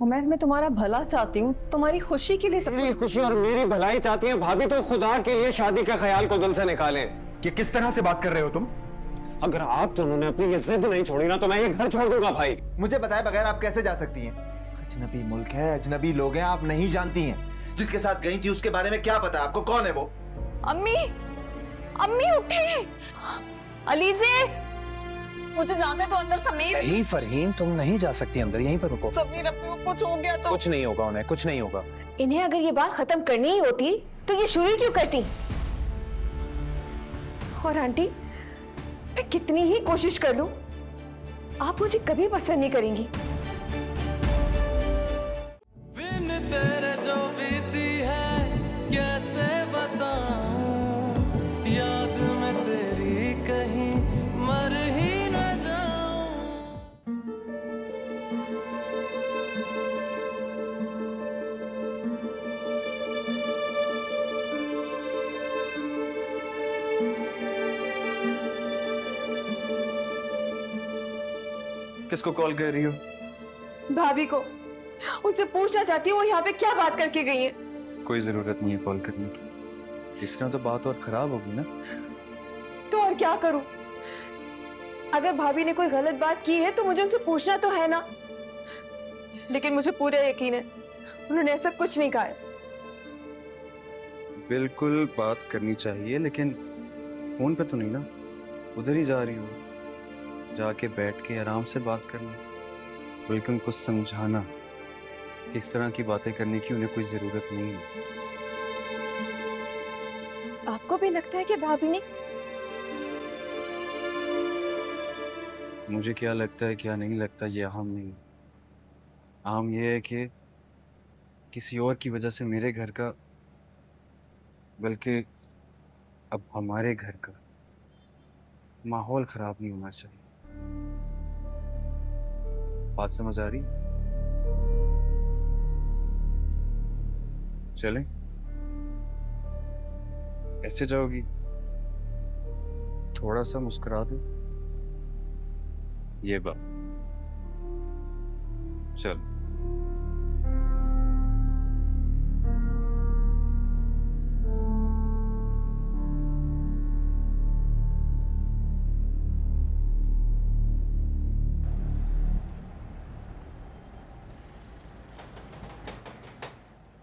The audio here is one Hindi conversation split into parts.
उमर, मैं तुम्हारा भला चाहती हूँ, तुम्हारी खुशी के लिए सब। मेरी खुशी और मेरी भलाई चाहती है भाभी, तो खुदा के लिए शादी का ख्याल को दिल से निकालें। ये किस तरह से बात कर रहे हो तुम? अगर आप दोनों ने अपनी ये जिद नहीं छोड़ी ना तो मैं ये घर छोड़ दूंगा भाई। मुझे बताए बगैर आप कैसे जा सकती हैं? अजनबी मुल्क है, अजनबी लोग हैं, आप नहीं जानती हैं। जिसके साथ गई थी उसके बारे में क्या पता आपको? कौन है वो? अम्मी, अम्मी उठे। अलीज़े, मुझे जाना है तो अंदर। समीर, नहीं फरहीन, तुम नहीं जा सकती अंदर, यहीं पर रुको। समीर अम्मी को कुछ हो गया तो? कुछ नहीं होगा उन्हें, कुछ नहीं होगा। इन्हें अगर ये बात खत्म करनी ही होती तो ये शुरू क्यों करती? और आंटी, मैं कितनी ही कोशिश कर लूं, आप मुझे कभी पसंद नहीं करेंगी। बिन तेरे जो बीती है कैसे बताऊं, याद में तेरी कहीं मर ही न जाऊं। किसको कॉल कर रही हो? भाभी को, उससे पूछना चाहती हूँ वो यहाँ पे क्या बात करके गई है। कोई जरूरत नहीं है कॉल करने की, इस तरह तो बात और खराब होगी ना। तो और क्या करूं? अगर भाभी ने कोई गलत बात की है तो मुझे उनसे पूछना तो है ना। लेकिन मुझे पूरा यकीन है उन्होंने ऐसा कुछ नहीं कहा है। बिल्कुल बात करनी चाहिए, लेकिन फोन पे तो नहीं ना। उधर ही जा रही हो, जाके बैठ के आराम से बात करना, बल्कि उनको समझाना कि इस तरह की बातें करने की उन्हें कोई जरूरत नहीं है। आपको भी लगता है कि भाभी ने? मुझे क्या लगता है क्या नहीं लगता ये अहम नहीं है। अहम ये है कि किसी और की वजह से मेरे घर का, बल्कि अब हमारे घर का माहौल खराब नहीं होना चाहिए। बात समझ आ रही? चलें? कैसे जाओगी? थोड़ा सा मुस्कुरा दो। ये बात। चल।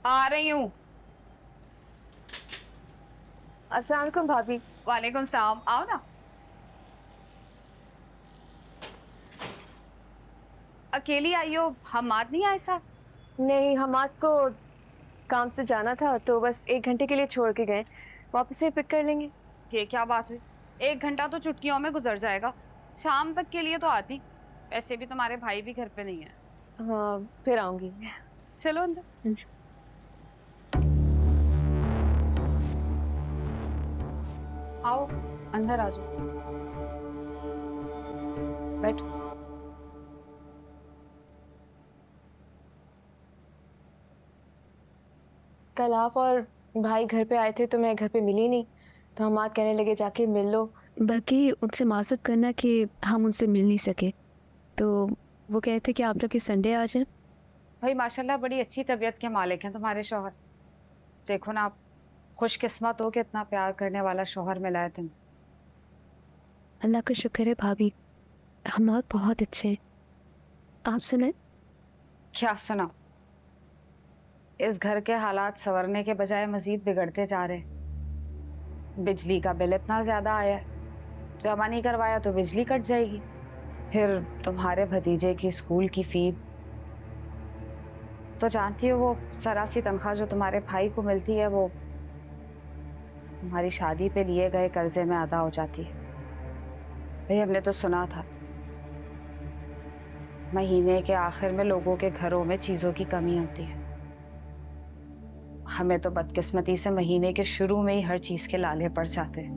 आ रही हूँ। अस्सलाम वालेकुम भाभी। वालेकुम सलाम, आओ ना। अकेली आई हो? हमाद नहीं आए साथ? नहीं, हम आपको काम से जाना था तो बस 1 घंटे के लिए छोड़ के गए, वापस से पिक कर लेंगे। ये क्या बात हुई? 1 घंटा तो चुटकियों में गुजर जाएगा, शाम तक के लिए तो आती। वैसे भी तुम्हारे भाई भी घर पे नहीं है। हाँ, फिर आऊंगी। चलो अंदर। आओ अंदर आ जाओ, बैठो। कल आप और भाई घर पे आए थे तो मैं घर पे मिली नहीं, तो हम आज कहने लगे जाके मिल लो। बल्कि उनसे माजरत करना कि हम उनसे मिल नहीं सके, तो वो कहते थे कि आप लोग कि संडे आ जाए। भाई माशाल्लाह बड़ी अच्छी तबीयत के मालिक हैं तुम्हारे शौहर। देखो ना, आप खुशकिस्मत हो कि इतना प्यार करने वाला शौहर मिला है तुम। अल्लाह का शुक्र है भाभी, हम बहुत अच्छे हैं। आप सुने? क्या सुना? इस घर के हालात संवरने के बजाय मजीद बिगड़ते जा रहे हैं। बिजली का बिल इतना ज्यादा आया है, जमा नहीं करवाया तो बिजली कट जाएगी। फिर तुम्हारे भतीजे की स्कूल की फी, तो जानती हो वो सरासी तनख्वाह जो तुम्हारे भाई को मिलती है वो तुम्हारी शादी पे लिए गए कर्जे में अदा हो जाती है। भाई हमने तो सुना था महीने के आखिर में लोगों के घरों में चीजों की कमी होती है। हमें तो बदकिस्मती से महीने के शुरू में ही हर चीज के लाले पड़ जाते हैं।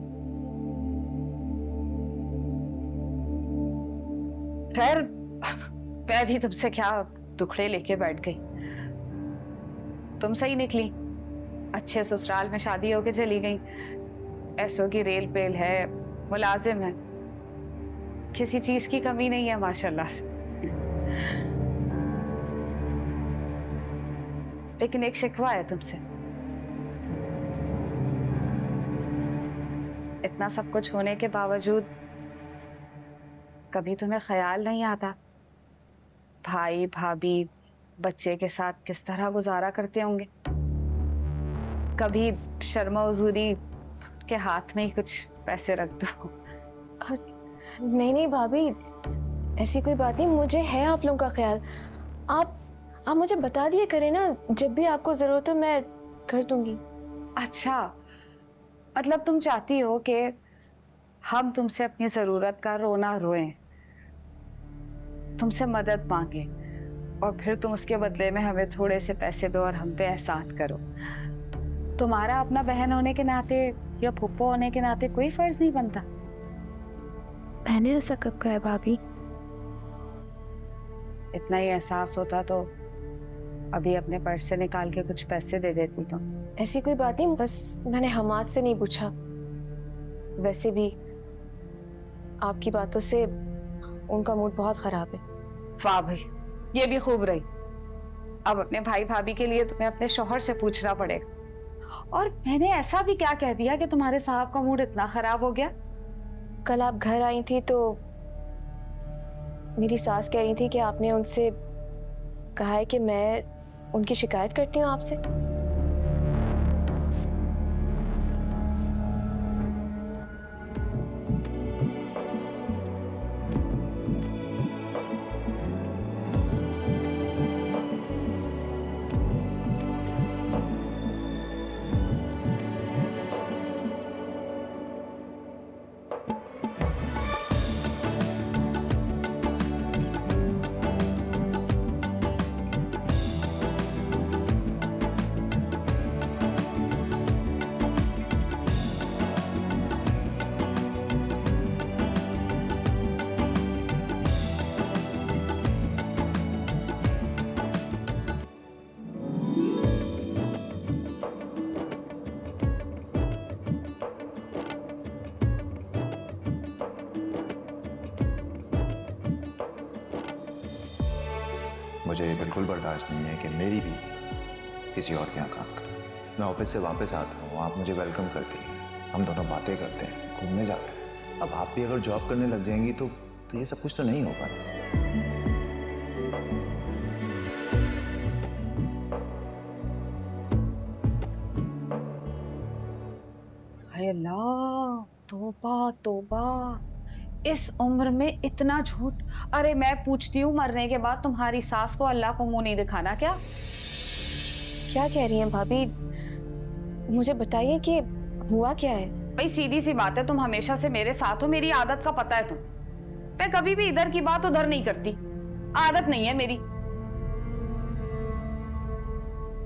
खैर, मैं भी तुमसे क्या दुखड़े लेके बैठ गई। तुम सही निकली, अच्छे ससुराल में शादी होके चली गई, ऐसों की रेल पेल है, मुलाजिम है, किसी चीज की कमी नहीं है माशाल्लाह से। लेकिन एक शिकवा है तुमसे। इतना सब कुछ होने के बावजूद कभी तुम्हें ख्याल नहीं आता भाई भाभी बच्चे के साथ किस तरह गुजारा करते होंगे? कभी शर्मा हुजूरी के हाथ में ही कुछ पैसे रख दो। नहीं नहीं भाभी, ऐसी कोई बात नहीं, मुझे है आप लोगों का ख्याल। आप मुझे बता दिए करें ना, जब भी आपको जरूरत हो मैं कर दूंगी। अच्छा, मतलब तुम चाहती हो कि हम तुमसे अपनी जरूरत का रोना रोएं, तुमसे मदद मांगे और फिर तुम उसके बदले में हमें थोड़े से पैसे दो और हम पे एहसान करो। तुम्हारा अपना बहन होने के नाते या फुप्पो होने के नाते कोई फर्ज नहीं बनता। मैंने ऐसा कब कहा है भाभी? इतना ही एहसास होता तो अभी अपने पर्स से निकाल के कुछ पैसे दे देती तुम। ऐसी कोई बात नहीं, बस मैंने हमाद से नहीं पूछा। वैसे भी आपकी बातों से उनका मूड बहुत खराब है। वाह भाई, ये भी खूब रही। अब अपने भाई भाभी के लिए तुम्हें अपने शौहर से पूछना पड़ेगा। और मैंने ऐसा भी क्या कह दिया कि तुम्हारे साहब का मूड इतना खराब हो गया? कल आप घर आई थी तो मेरी सास कह रही थी कि आपने उनसे कहा है कि मैं उनकी शिकायत करती हूँ आपसे। मुझे बिल्कुल बर्दाश्त नहीं है कि मेरी बीवी किसी और के यहाँ काम करे। मैं ऑफिस से वापस आता हूँ, आप मुझे वेलकम करती हैं, हम दोनों बातें करते हैं, घूमने जाते हैं। अब आप भी अगर जॉब करने लग जाएंगी तो ये सब कुछ तो नहीं होगा ना। हाय अल्लाह, तौबा तौबा, इस उम्र में इतना झूठ। अरे मैं पूछती हूँ, मरने के बाद तुम्हारी सास को अल्लाह को मुंह नहीं दिखाना क्या? क्या कह रही हैं भाभी? मुझे बताइए कि हुआ क्या है। भाई सीधी सी बात है, तुम हमेशा से मेरे साथ हो, मेरी आदत का पता है तुम। मैं कभी भी इधर की बात उधर नहीं करती, आदत नहीं है मेरी।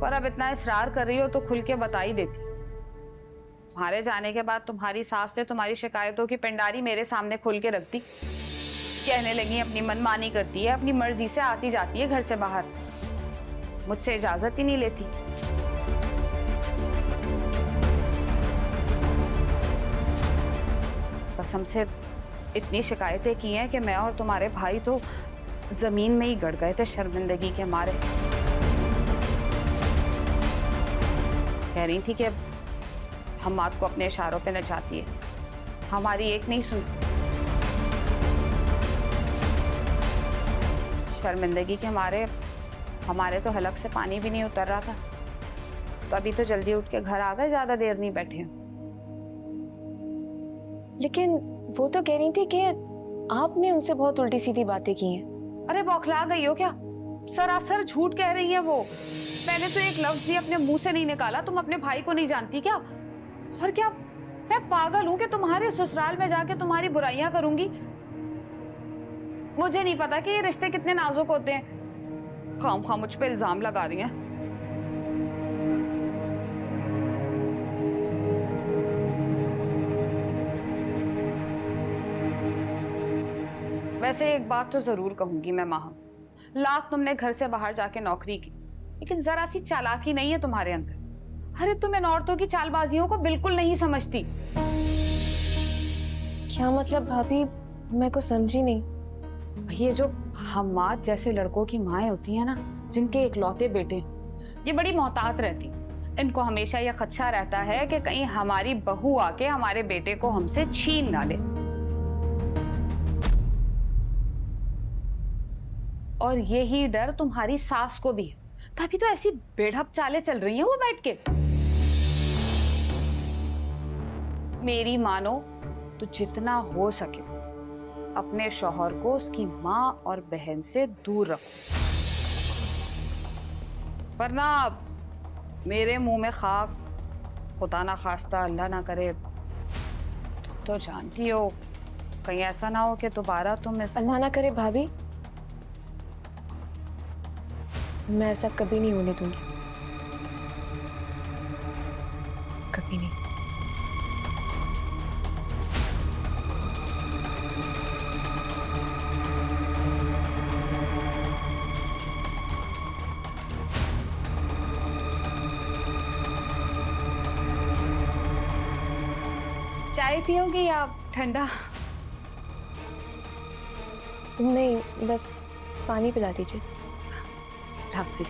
पर अब इतना इसरार कर रही हो तो खुल के बता ही देती। तुम्हारे जाने के बाद तुम्हारी सास ने तुम्हारी शिकायतों की पिंडारी मेरे सामने खोल के रख दी। कहने लगी अपनी मनमानी करती है, अपनी मर्जी से आती जाती है घर से बाहर, मुझसे इजाजत ही नहीं लेती। कसम से इतनी शिकायतें की हैं कि मैं और तुम्हारे भाई तो जमीन में ही गड़ गए थे शर्मिंदगी के मारे। कह रही थी कि हम्माद को अपने इशारों पे नचाती है, हमारी एक नहीं सुनती। शर्मिंदगी के मारे हमारे तो हलक से पानी भी नहीं उतर रहा था, तो अभी तो जल्दी उठ के घर आ गए, ज्यादा देर नहीं बैठे। लेकिन वो तो कह रही थी कि आपने उनसे बहुत उल्टी सीधी बातें की हैं। अरे बौखला गई हो क्या? सरासर झूठ कह रही है वो। मैंने तो एक लफ्ज भी अपने मुंह से नहीं निकाला। तुम अपने भाई को नहीं जानती क्या? और क्या मैं पागल हूं कि तुम्हारे ससुराल में जाके तुम्हारी बुराइयां करूंगी? मुझे नहीं पता कि ये रिश्ते कितने नाजुक होते हैं। खामखा मुझ पे इल्जाम लगा रही हैं। वैसे एक बात तो जरूर कहूंगी मैं माह, लाख तुमने घर से बाहर जाके नौकरी की, लेकिन जरा सी चालाकी नहीं है तुम्हारे अंदर। अरे तुम इन औरतों की चालबाजियों को बिल्कुल नहीं समझती। क्या मतलब भाभी? मैं को समझी नहीं। ये जो हम्माद जैसे लड़कों की माएं होती है ना, जिनके इकलौते बेटे, ये बड़ी मोहतात रहती। इनको हमेशा ये खदशा रहता है कि कहीं हमारी बहू आके हमारे बेटे को हमसे छीन ना ले। और यही डर तुम्हारी सास को भी है, तभी तो ऐसी बेढप चालें चल रही हैं वो बैठ के। मेरी मानो तो जितना हो सके अपने शौहर को उसकी माँ और बहन से दूर रखो, वरना मेरे मुंह में खाक, खुदा ना खास्ता अल्लाह ना करे, तुम तो जानती हो कहीं ऐसा ना हो कि दोबारा तुम इस अल्लाह ना करे भाभी, मैं ऐसा कभी नहीं होने दूंगी, कभी नहीं। चाय पियोगे या ठंडा? नहीं, बस पानी पिला दीजिए। ढक दी।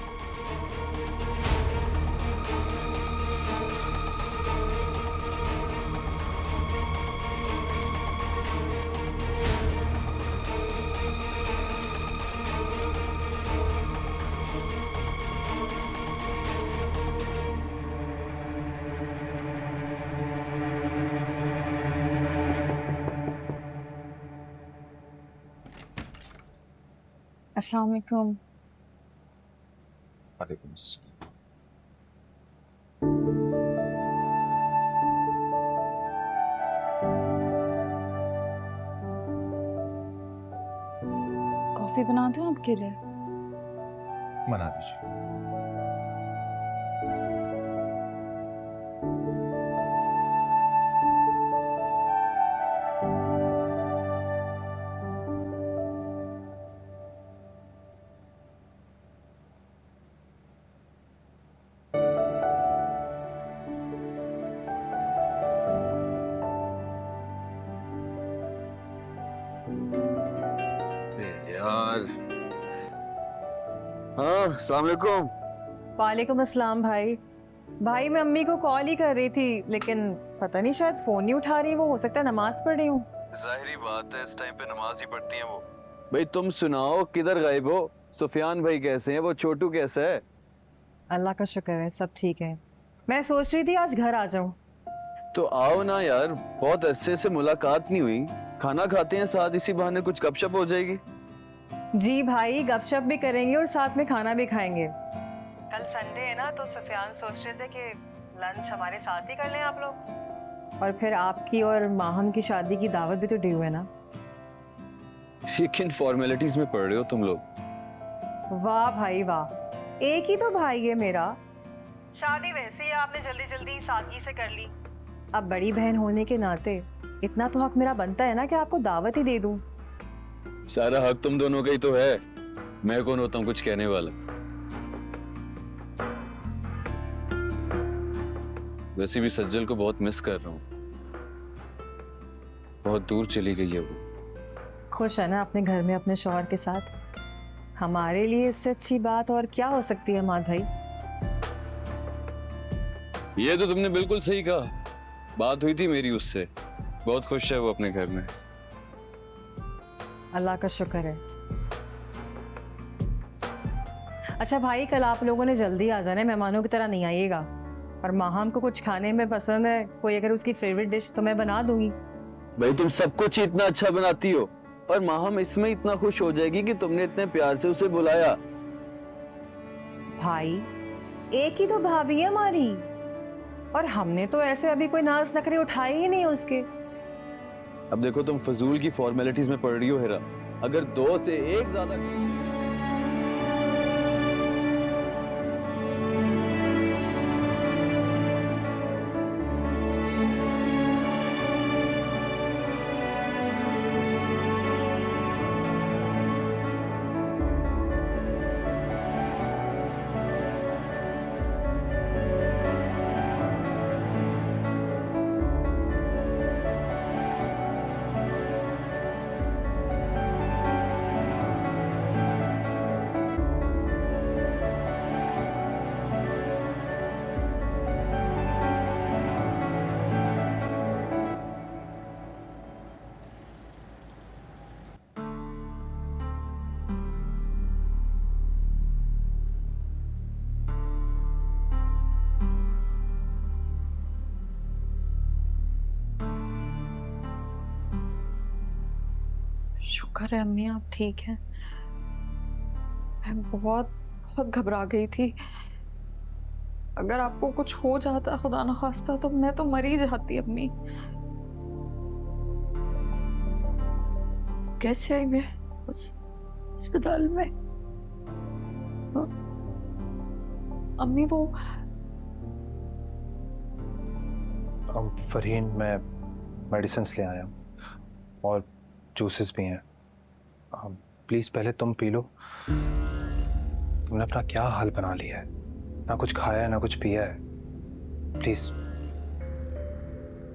अस्सलाम वालेकुम। वालेकुम अस्सलाम। कॉफी बना दूं आपके लिए? मना दीजिए। यार, हाँ, अस्सलाम वालेकुम। वालेकुम अस्सलाम भाई। भाई मैं अम्मी को कॉल ही कर रही थी, लेकिन पता नहीं शायद फोन नहीं उठा रही वो, हो सकता है नमाज पढ़ रही हूँ। जाहिरी बात है, इस टाइम पे नमाज ही पढ़ती हैं वो। भाई तुम सुनाओ, किधर गायब हो? सुफियान भाई कैसे हैं? वो छोटू कैसा है? अल्लाह का शुक्र है, सब ठीक है। मैं सोच रही थी आज घर आ जाऊं। तो आओ ना यार, बहुत अरसे से मुलाकात नहीं हुई। खाना खाते हैं साथ, इसी बहाने कुछ गपशप हो जाएगी। जी भाई, गपशप भी करेंगे और साथ में खाना भी खाएंगे। कल संडे है ना, तो सुफियान सोच रहे थे कि लंच हमारे साथ ही कर लें आप लोग, और फिर आपकी और माहम की शादी की दावत भी तो ड्यू है ना। ये किन फॉर्मेलिटीज में पड़ रहे हो तुम लोग? वाह भाई वाह, एक ही तो भाई है मेरा। शादी वैसे ही आपने जल्दी जल्दी सादगी से कर ली। अब बड़ी बहन होने के नाते इतना तो हक मेरा बनता है ना कि आपको दावत ही दे दूं। सारा हक तुम दोनों का ही तो है, मैं कौन होता हूँ कुछ कहने वाला। वैसे भी सज्जल को बहुत मिस कर रहा हूँ, बहुत दूर चली गई है वो। खुश है ना अपने घर में अपने शौहर के साथ? हमारे लिए इससे अच्छी बात और क्या हो सकती है माँ भाई। ये तो तुमने बिल्कुल सही कहा। बात हुई थी मेरी उससे, बहुत खुश है वो अपने घर में। अल्लाह का शुक्र है। अच्छा भाई, कल आप लोगों ने जल्दी आ जाना है, मेहमानों की तरह नहीं आइएगा। और माहम को कुछ खाने में पसंद है, कोई अगर उसकी फेवरेट डिश, तो मैं बना दूंगी। भाई तुम सब कुछ ही इतना अच्छा बनाती हो, और माहम इसमें इतना खुश हो जाएगी कि तुमने इतने प्यार से उसे बुलाया। भाई एक ही तो भाभी है हमारी, और हमने तो ऐसे अभी कोई नाज नखरे उठाए ही नहीं उसके। अब देखो, तुम फजूल की फॉर्मेलिटीज में पड़ रही हो हिरा। अगर 2 से 1 ज्यादा शुक्र है अम्मी आप ठीक हैं। मैं बहुत बहुत घबरा गई थी। अगर आपको कुछ हो जाता खुदा न खास्ता तो मैं तो मर ही जाती अम्मी। कैसे आई मैं अस्पताल में? हाँ? अम्मी वो फरहीन मैं मेडिसिन ले आया हूँ और जूसेस भी हैं। प्लीज़ पहले तुम पी लो। तुमने अपना क्या हाल बना लिया है, ना कुछ खाया है ना कुछ पिया है। प्लीज़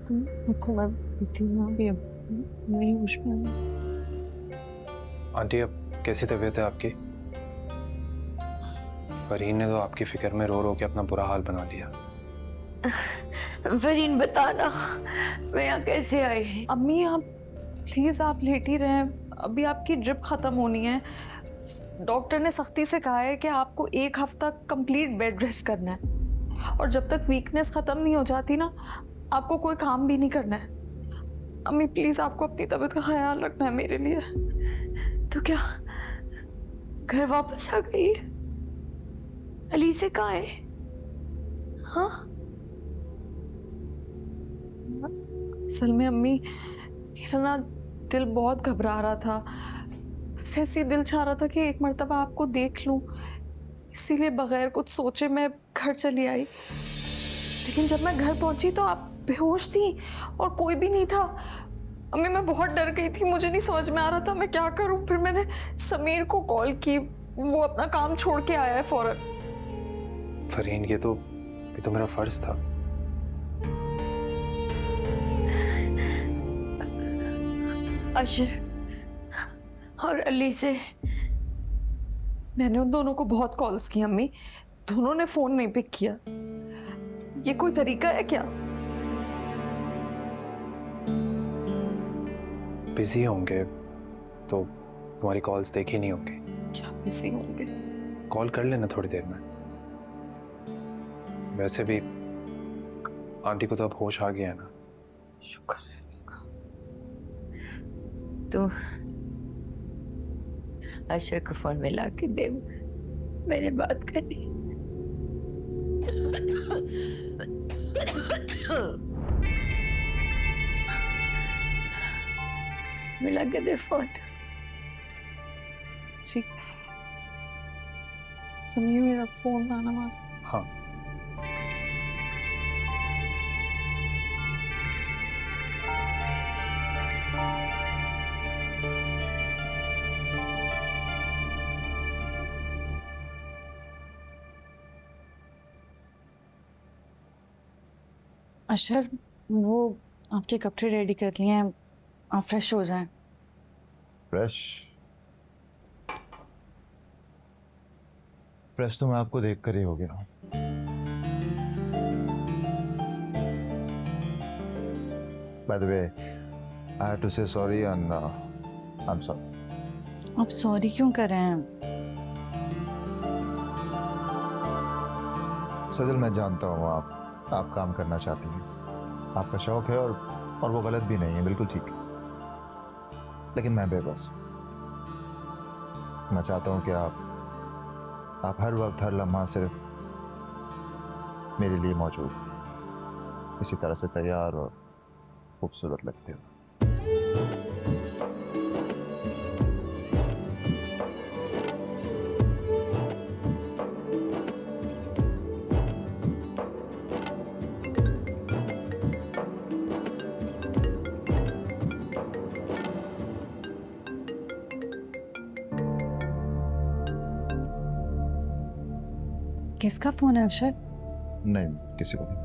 तुम देखो मैं पीती हूँ अभी, नहीं होश में हूँ। आंटी अब कैसी तबीयत है आपकी? फरहीन ने तो आपकी फिक्र में रो रो के अपना बुरा हाल बना लिया। फरहीन बताना मैं यहाँ कैसे आई? अम्मी आप प्लीज आप लेट ही रहें, अभी आपकी ड्रिप खत्म होनी है। डॉक्टर ने सख्ती से कहा है कि आपको 1 हफ्ता कंप्लीट बेड रेस्ट करना है और जब तक वीकनेस खत्म नहीं हो जाती ना आपको कोई काम भी नहीं करना है। अम्मी प्लीज आपको अपनी तबीयत का ख्याल रखना है मेरे लिए। तो क्या घर वापस आ गई? अली से कहाँ है? हाँ असल में अम्मी मेरा ना दिल बहुत घबरा रहा था, बस ऐसी दिल चाह रहा था कि एक मर्तबा आपको देख लूं, इसीलिए बगैर कुछ सोचे मैं घर चली आई। लेकिन जब मैं घर पहुंची तो आप बेहोश थी और कोई भी नहीं था। अम्मी मैं बहुत डर गई थी, मुझे नहीं समझ में आ रहा था मैं क्या करूं। फिर मैंने समीर को कॉल की, वो अपना काम छोड़ के आया है फौरन। फरहीन ये तो मेरा फर्ज था। अशर और अली से मैंने उन दोनों को बहुत कॉल्स की अम्मी, दोनों ने फोन नहीं पिक किया। ये कोई तरीका है क्या? बिजी होंगे तो तुम्हारी कॉल्स देखी नहीं होंगे। क्या बिजी होंगे? कॉल कर लेना थोड़ी देर में। वैसे भी आंटी को तो अब होश आ गया है ना। शुक्र है। तो अशर को फोन मिला के दे, मैंने बात करनी। मिला के दे फोन। ठीक समीर मेरा फोन आना वहां से। हाँ अशर वो आपके कपड़े रेडी कर लिए हैं, आप फ्रेश हो जाएं। फ्रेश तो मैं आपको देख कर ही हो गया। By the way, I had to say sorry and I'm sorry. आप सॉरी क्यों कर रहे हैं? सजल मैं जानता हूँ आप काम करना चाहती हैं, आपका शौक है और वो गलत भी नहीं है, बिल्कुल ठीक है। लेकिन मैं बेबस हूँ। मैं चाहता हूँ कि आप हर वक्त हर लम्हा सिर्फ मेरे लिए मौजूद, इसी तरह से तैयार और खूबसूरत लगते हो। किसका फोन है अक्षर? नहीं, किसी को नहीं।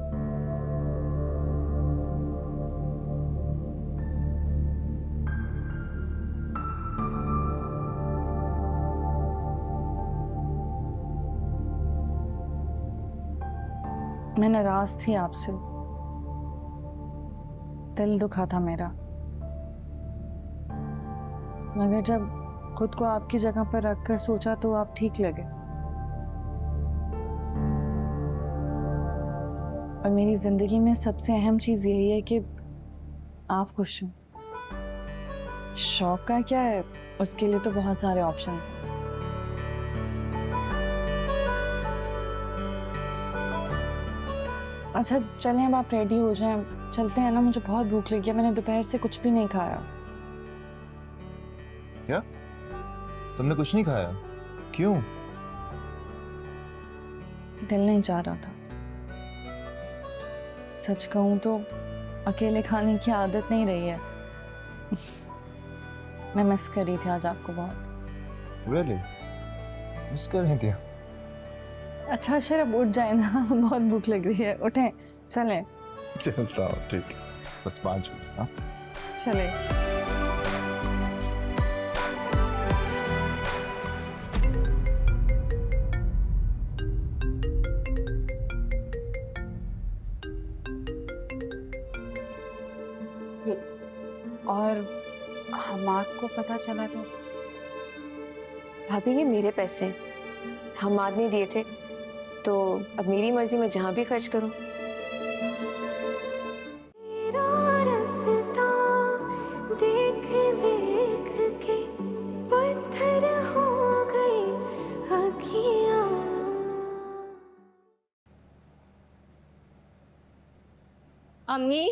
मैं नाराज थी आपसे, दिल दुखा था मेरा, मगर जब खुद को आपकी जगह पर रखकर सोचा तो आप ठीक लगे। और मेरी जिंदगी में सबसे अहम चीज यही है कि आप खुश हों। शौक का क्या है, उसके लिए तो बहुत सारे ऑप्शंस हैं। अच्छा चलें, अब आप रेडी हो जाएं, चलते हैं ना, मुझे बहुत भूख लगी है, मैंने दोपहर से कुछ भी नहीं खाया। क्या तुमने कुछ नहीं खाया? क्यों? दिल नहीं चाह रहा था। सच कहूँ तो अकेले खाने की आदत नहीं रही है। मैं मिस कर रही थी आज आपको बहुत। Really? मिस कर रही थी? अच्छा शराब उठ जाए ना, बहुत भूख लग रही है, उठें चलें। चलता हूँ, ठीक है, बस 5 मिनट। हाँ चलें। और हमाद को पता चला तो? भाभी ये मेरे पैसे हैं, हमाद ने दिए थे, तो अब मेरी मर्जी में जहाँ भी खर्च करूँ। देख देख के पत्थर हो गई अखियाँ। अम्मी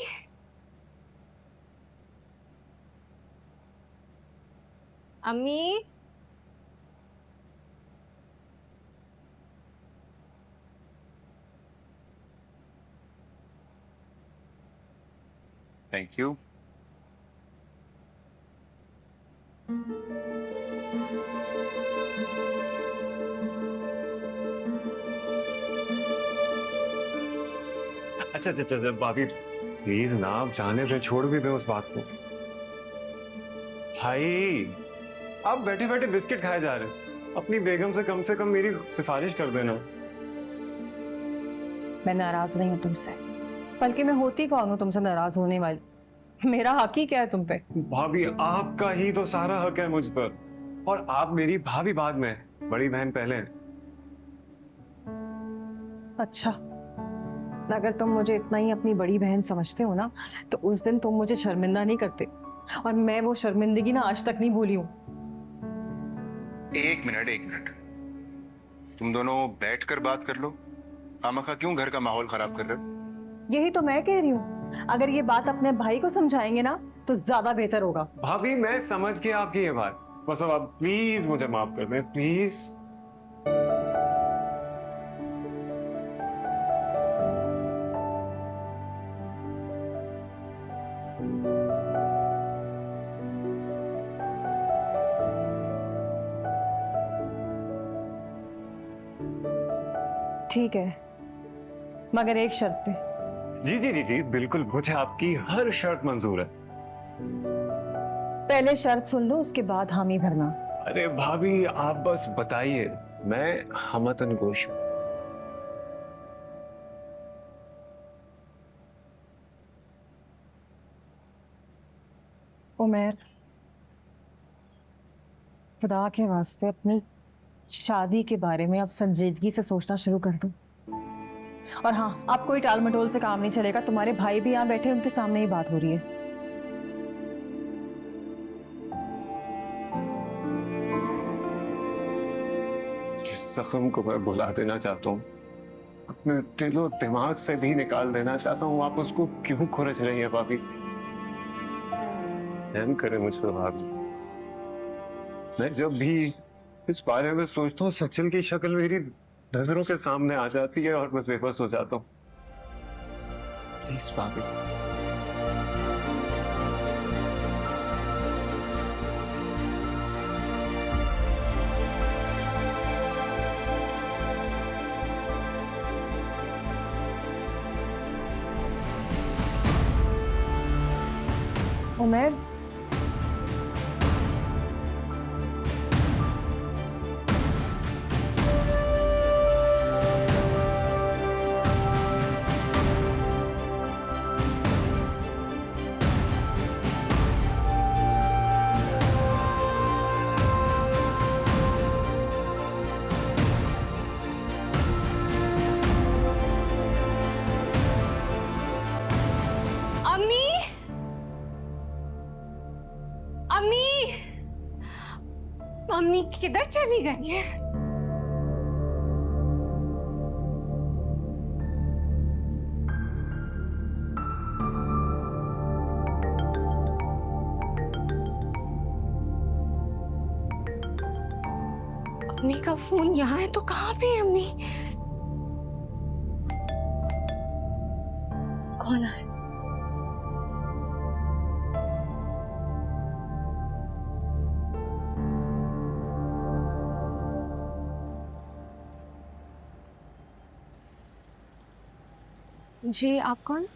अम्मी थैंक यू। अच्छा अच्छा अच्छा भाभी प्लीज ना, आप जाने दे, छोड़ भी दे उस बात को। भाई आप बैठे बैठे बिस्किट खाए जा रहे हैं, अपनी बेगम से कम मेरी सिफारिश कर देना। मैं नाराज नहीं हूँ तुमसे, बल्कि मैं होती कौन हूँ तुमसे नाराज होने वाली? मेरा हक ही क्या है तुम पे? भाभी आपका ही तो सारा हक है मुझ पर, और आप मेरी भाभी बाद में, बड़ी बहन पहले। अच्छा, अगर तुम मुझे इतना ही अपनी बड़ी बहन समझते हो ना, तो उस दिन तुम मुझे शर्मिंदा नहीं करते, और मैं वो शर्मिंदगी ना आज तक नहीं भूली हूँ। एक मिनट, तुम दोनों बैठकर बात कर लो। खामखा क्यों घर का माहौल खराब कर रहे हो? यही तो मैं कह रही हूँ, अगर ये बात अपने भाई को समझाएंगे ना तो ज्यादा बेहतर होगा। भाभी मैं समझ के आपकी ये बात, बस अब आप प्लीज मुझे माफ कर दें, प्लीज। ठीक है, मगर एक शर्त पे। जी जी जी जी बिल्कुल, मुझे आपकी हर शर्त मंजूर है। पहले शर्त सुन लो, उसके बाद हामी भरना। अरे भाभी आप बस बताइए, मैं हमतन गोश हूं। उमर, खुदा के वास्ते अपनी शादी के बारे में अब संजीदगी से सोचना शुरू कर दो। और हाँ, आप कोई टाल मटोल से काम नहीं चलेगा, तुम्हारे भाई भी यहाँ बैठे, उनके सामने ही बात हो रही है। इस जख्म को मैं भुला देना चाहता हूँ, अपने दिलो दिमाग से भी निकाल देना चाहता हूँ। आप उसको क्यों खुरच रही है भाभी? रहम करे मुझ पर भाभी। मैं जब भी इस बारे में सोचता हूँ, सचिन की शक्ल मेरी नजरों के सामने आ जाती है और मैं बेबस हो जाता हूँ। प्लीज भाभी। उमर, किधर चली गई है? अम्मी का फोन यहाँ है तो कहाँ पे है अम्मी? कौन है? जी आप कौन?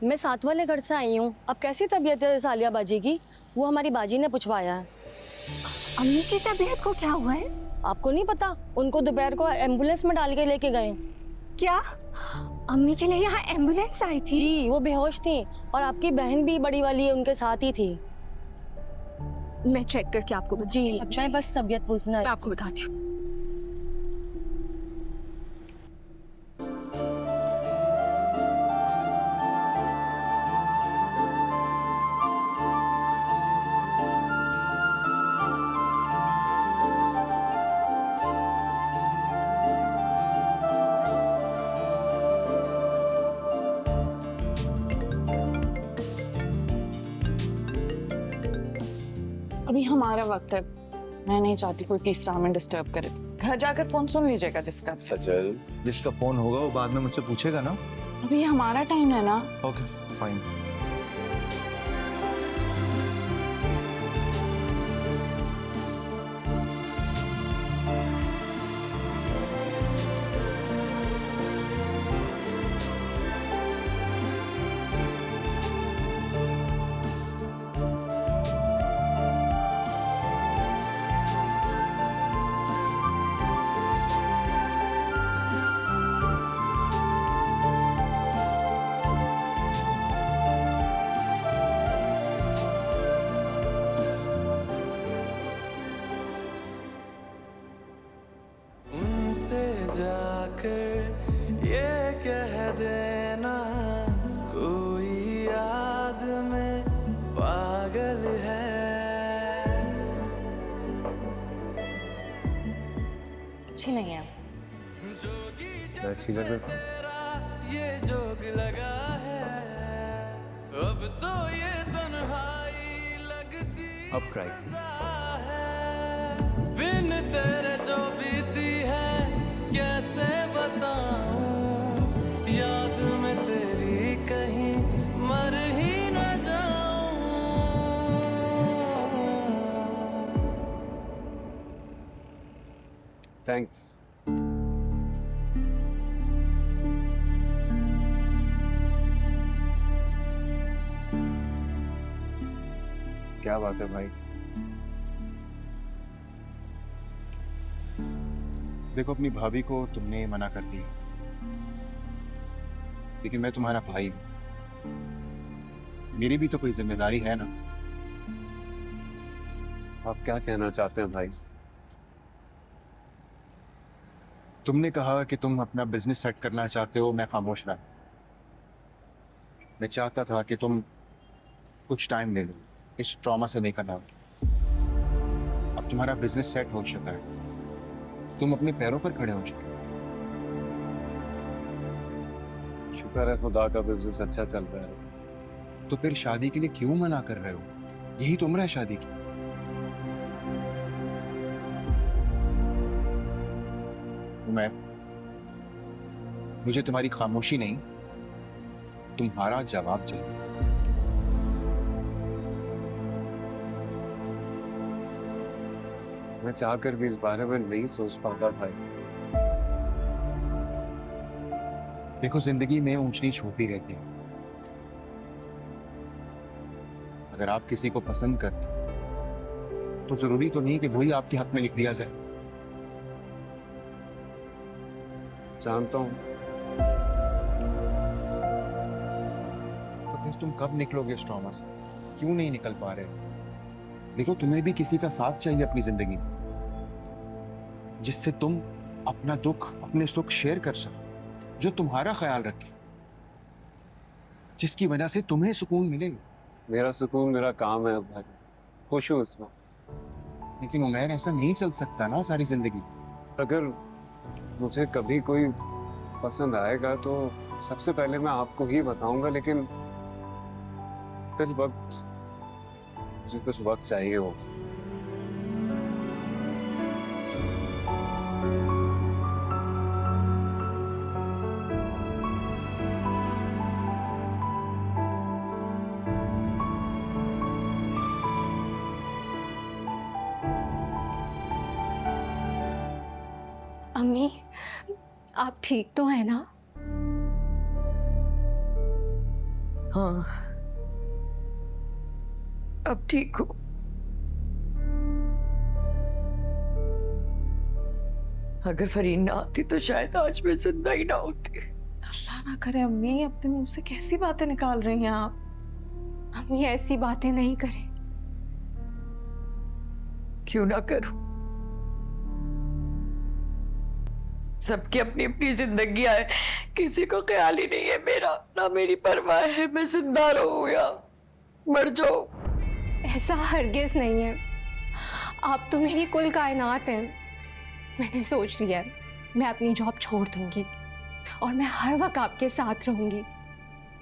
मैं साथ वाले घर से आई हूँ। अब कैसी तबीयत है सालिया बाजी की? वो हमारी बाजी ने पूछवाया है। अम्मी की तबीयत को क्या हुआ है? आपको नहीं पता? उनको दोपहर को एम्बुलेंस में डाल के लेके गए। क्या अम्मी के लिए यहाँ एम्बुलेंस आई थी? जी वो बेहोश थी और आपकी बहन भी बड़ी वाली उनके साथ ही थी। मैं चेक करके आपको जी मैं बस तबीयत पूछना है। मैं आपको बताती हूँ। अभी हमारा वक्त है। मैं नहीं चाहती कोई तीसरा हमें डिस्टर्ब करे। घर जाकर फोन सुन लीजिएगा जिसका। सचल, जिसका फोन होगा वो बाद में मुझसे पूछेगा ना। अभी हमारा टाइम है ना। Okay fine. जाकर ये कह देना कोई याद में पागल है। अच्छी नहीं है। अच्छी लग ये जोग लगा है अब तो ये तन्हाई लगती अब ट्राई बिन तेरे जो बीती है कैसे बताऊं याद में तेरी कहीं मर ही न जाऊं। थैंक्स। क्या बात है भाई? देखो अपनी भाभी को तुमने मना कर दिया, लेकिन मैं तुम्हारा भाई हूं। मेरी भी तो कोई जिम्मेदारी है ना। आप क्या कहना चाहते हैं भाई? तुमने कहा कि तुम अपना बिजनेस सेट करना चाहते हो, मैं खामोश रहा। मैं चाहता था कि तुम कुछ टाइम ले लो, इस ट्रॉमा से निकल आओ। अब तुम्हारा बिजनेस सेट हो चुका है, तुम अपने पैरों पर खड़े हो चुके। शुक्र है खुदा का बिजनेस अच्छा चल रहा है। तो फिर शादी के लिए क्यों मना कर रहे हो? यही तो उम्र है शादी की। उमर, मुझे तुम्हारी खामोशी नहीं, तुम्हारा जवाब चाहिए। मैं चाहकर भी इस बारे में नहीं सोच पाता भाई। देखो जिंदगी में ऊंच नीच होती रहती है। अगर आप किसी को पसंद करते तो जरूरी तो नहीं कि वही आपके हक में लिख दिया जाए। जानता हूं। तो फिर तुम कब निकलोगे इस ट्रॉमा से? क्यों नहीं निकल पा रहे? देखो तुम्हें भी किसी का साथ चाहिए अपनी जिंदगी में, जिससे तुम अपना दुख अपने सुख शेयर कर सको, जो तुम्हारा ख्याल रखे, जिसकी वजह से तुम्हें सुकून मिले। मेरा सुकून मेरा काम है भाई, खुश हूं इसमें। लेकिन उमैर ऐसा नहीं चल सकता ना सारी जिंदगी। अगर मुझे कभी कोई पसंद आएगा तो सबसे पहले मैं आपको ही बताऊंगा, लेकिन फिर वक्त मुझे कुछ वक्त चाहिए हो। अम्मी, आप ठीक तो है ना? हाँ, अब ठीक हूँ। अगर फरीन ना आती तो शायद आज मैं जिंदा ही ना होती। अल्लाह ना करे अम्मी, अपने मुंह से कैसी बातें निकाल रही हैं आप? अम्मी ऐसी बातें नहीं करें। क्यों ना करूं? सबकी अपनी अपनी जिंदगी है, किसी को ख्याल ही नहीं है मेरा, ना मेरी परवाह है मैं जिंदा रहूं या मर जाऊं। ऐसा हरगिज नहीं है, आप तो मेरी कुल कायनात हैं। मैंने सोच लिया है, मैं अपनी जॉब छोड़ दूंगी और मैं हर वक्त आपके साथ रहूंगी,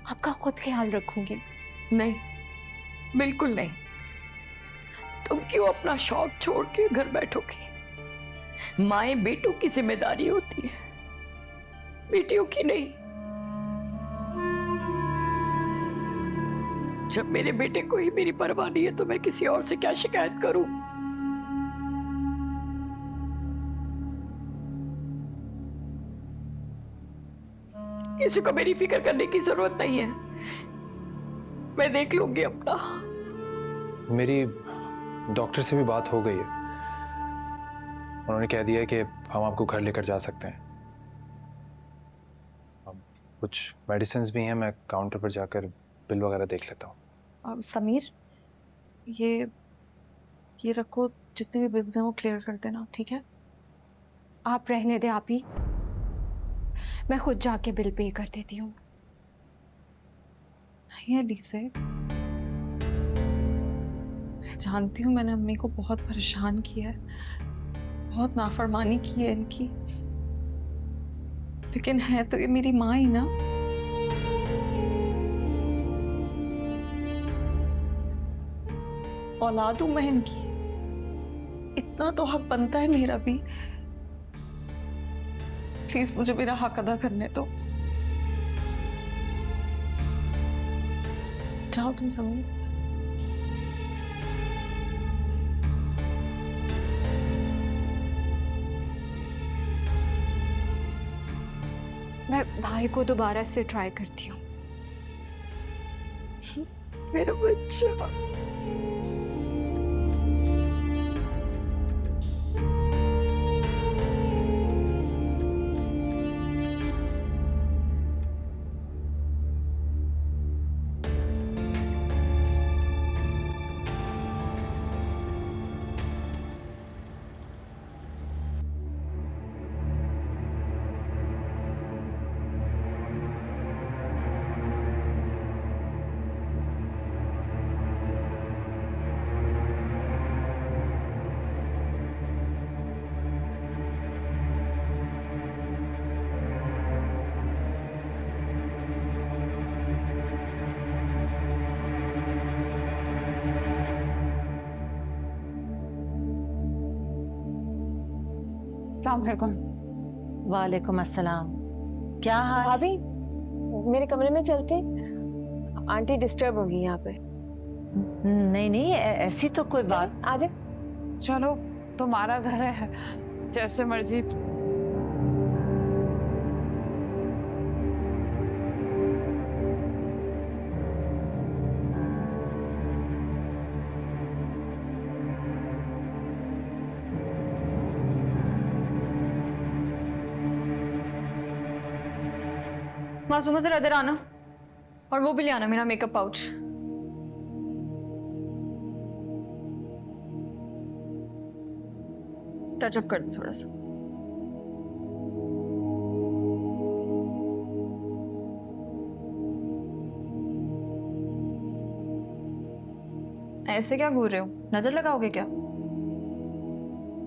आपका खुद ख्याल रखूंगी। नहीं, बिल्कुल नहीं। तुम क्यों अपना शौक छोड़ के घर बैठोगी? माए बेटों की जिम्मेदारी होती है, बेटियों की नहीं। जब मेरे बेटे को ही मेरी परवाह नहीं है तो मैं किसी और से क्या शिकायत करूं? किसी को मेरी फिक्र करने की जरूरत नहीं है, मैं देख लूंगी अपना। मेरी डॉक्टर से भी बात हो गई है, उन्होंने कह दिया है कि हम आपको घर लेकर जा सकते हैं। अब कुछ मेडिसिन भी हैं, मैं काउंटर पर जाकर बिल वगैरह देख लेता हूँ। समीर, ये रखो, जितने भी बिल्स हैं वो क्लियर कर देना, ठीक है? आप रहने दे आप ही, मैं खुद जाके बिल पे कर देती हूँ। नहीं एलिसे, मैं जानती हूँ मैंने अम्मी को बहुत परेशान किया है, बहुत नाफरमानी की है इनकी, लेकिन है तो ये मेरी माँ ही ना। औलाद हूं मैं इनकी, इतना तो हक बनता है मेरा भी। प्लीज मुझे मेरा हक अदा करने दो। जाओ तुम समीर। मैं भाई को दोबारा से ट्राई करती हूँ। मेरा बच्चा। वालेकुम अस्सलाम। क्या हाल? भाभी, मेरे कमरे में चलते, आंटी डिस्टर्ब होगी यहाँ पे। नहीं नहीं, ऐसी तो कोई बात। आ जा। चलो, तुम्हारा घर है, जैसे मर्जी। मासूमा जरा इधर आना, और वो भी ले आना मेरा मेकअप पाउच। टचअप कर दो थोड़ा सा। ऐसे क्या घूर रहे हो? नजर लगाओगे क्या?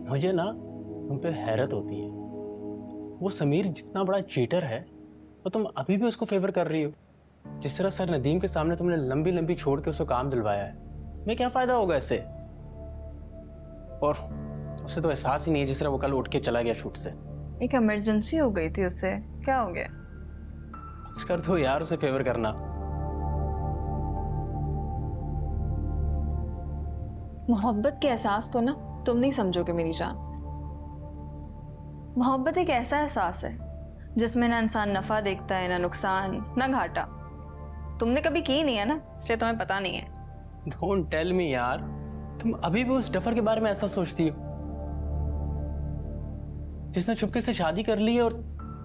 मुझे ना तुम पे हैरत होती है। वो समीर जितना बड़ा चीटर है, वो तुम अभी भी उसको फेवर कर रही हो। जिस तरह सर नदीम के सामने तुमने लंबी लंबी छोड़ के उसको काम दिलवाया है, मैं क्या फायदा होगा इससे? और उसे तो एहसास ही नहीं है जिस तरह वो कल उठ के चला गया शूट से। एक इमरजेंसी हो गई थी उससे, क्या हो गया? बस कर दो यार उसे फेवर करना। मोहब्बत के एहसास को ना तुम नहीं समझोगे मेरी जान। मोहब्बत एक ऐसा एहसास है जिसमें ना इंसान नफा देखता है, ना नुकसान, ना घाटा। तुमने कभी की नहीं है ना, इसलिए तुम्हें पता नहीं है। डोंट टेल मी यार, तुम अभी भी उस डफर के बारे में ऐसा सोचती हो जिसने चुपके से शादी कर ली है और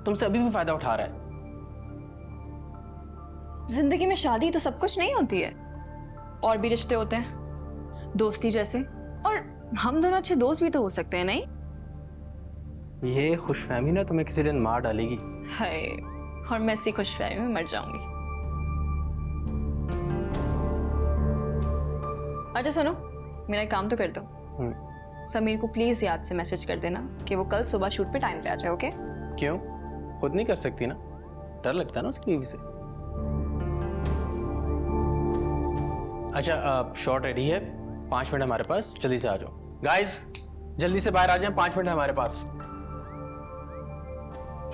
तुमसे अभी भी फायदा उठा रहा है। जिंदगी में शादी तो सब कुछ नहीं होती है, और भी रिश्ते होते हैं, दोस्ती जैसे। और हम दोनों अच्छे दोस्त भी तो हो सकते हैं, नहीं? ये खुशफहमी ना तुम्हें किसी दिन मार डालेगी। हाय, और मैं इसी खुशफहमी में मर जाऊंगी। अच्छा सुनो, मेरा एक काम तो कर दो। समीर को प्लीज याद से मैसेज कर देना कि वो कल सुबह शूट पे टाइम पे आ जाए, ओके? क्यों? खुद नहीं कर सकती ना? डर लगता है ना उसकी बीवी से। अच्छा, शॉट रेडी है, 5 मिनट हमारे पास, जल्दी से आ जाओ। गाइस जल्दी से बाहर आ जाएं, 5 मिनट है हमारे पास।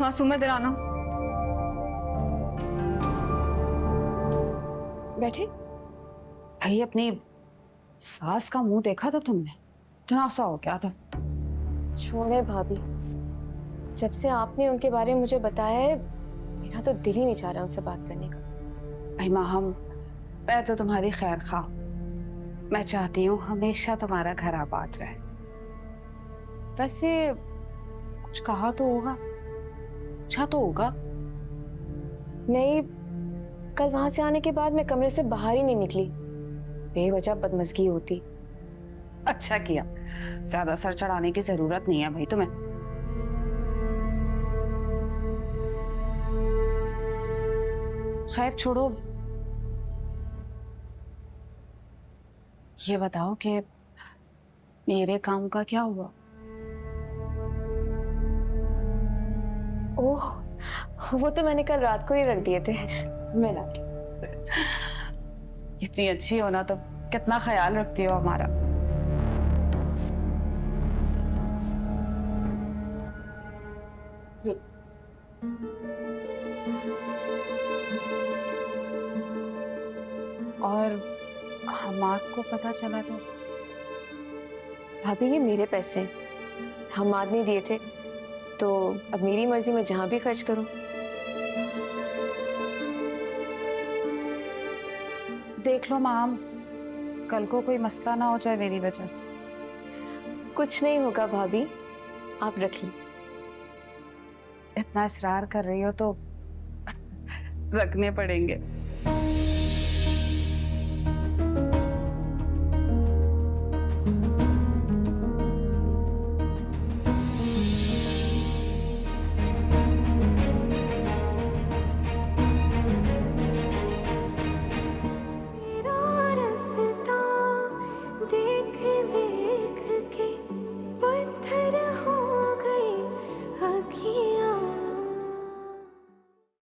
मासूम इधर आना। बैठे। भाई अपनी सास का मुंह देखा था तुमने? इतना सा हो गया था। छोड़े भाभी, जब से आपने उनके बारे में मुझे बताया है, मेरा तो दिल ही नहीं चाह रहा उनसे बात करने का। भाई माँ, मैं तो तुम्हारी खैर खा। मैं चाहती हूँ हमेशा तुम्हारा घर आबाद रहे। वैसे कुछ कहा तो होगा, पूछा तो होगा? नहीं, कल वहां से आने के बाद मैं कमरे से बाहर ही नहीं निकली, बेवजह बदमज़गी होती। अच्छा किया, ज्यादा सर चढ़ाने की जरूरत नहीं है भाई तुम्हें। खैर छोड़ो, ये बताओ कि मेरे काम का क्या हुआ? ओह, वो तो मैंने कल रात को ही रख दिए थे। मिला। इतनी अच्छी हो ना तो कितना ख्याल रखती हो हमारा। और हमाद को पता चला तो? भाभी ये मेरे पैसे हैं, हमाद ने दिए थे, तो अब मेरी मर्जी में जहां भी खर्च करूं। देख लो माम, कल को कोई मसला ना हो जाए मेरी वजह से। कुछ नहीं होगा भाभी, आप रख ली। इतना इसरार कर रही हो तो रखने पड़ेंगे।